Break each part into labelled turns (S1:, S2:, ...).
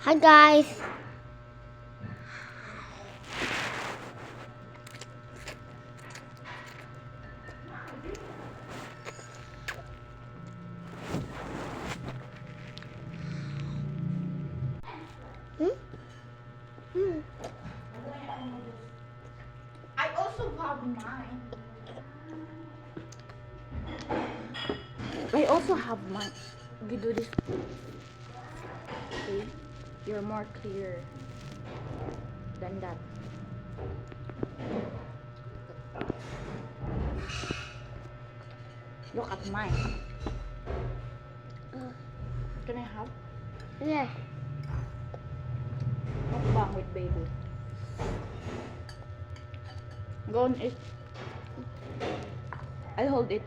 S1: Hi guys.
S2: I also have mine. I also have mine. You do this. Okay? You're more clear than that. Look at mine. Can I have?
S1: Yeah.
S2: Mukbang with baby. Go on eat. I'll hold it.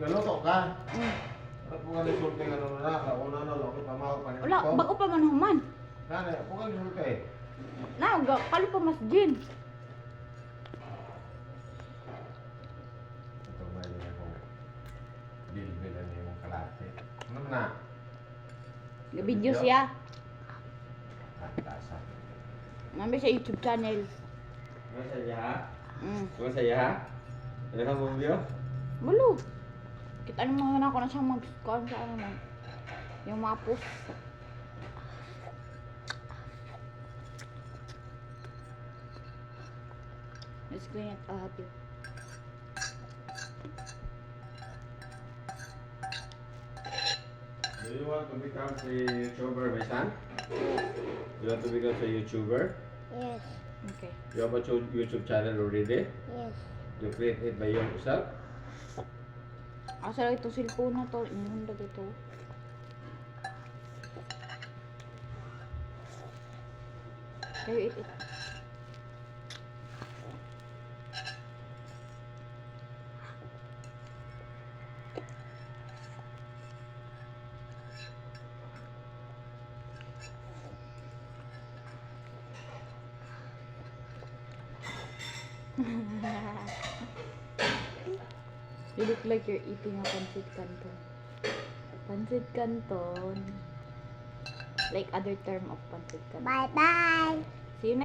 S3: Galuto ka? At mo nga nisulti nga nung na, kauna na lang, pamahok pa niya.
S2: Wala, bago pa man human.
S3: Nani, ako nga nisulti.
S2: Na, kalo pa mas gin.
S3: Ito ba yun akong bilbilan niya yung kalate. Ano na?
S2: Video siya.
S3: Tasa.
S2: Nami sa YouTube channel.
S3: Masaya ha?
S2: Mm.
S3: Masaya ha? Ano ka mo video?
S2: Malu. Kita naman ako na siyang mag-score sa ano man. Yung mga post. Let's clean it up.
S3: Do you want to become a YouTuber, my son? You want to become a YouTuber?
S1: Yes.
S2: Okay.
S3: You have a YouTube channel already?
S1: Yes.
S3: You create it by yourself?
S2: Asa ito cellphone na to. Inundag ito. Kayo it. You look like you're eating a pancit canton. Pancit canton. Like other term of pancit canton.
S1: Bye bye.
S2: See you next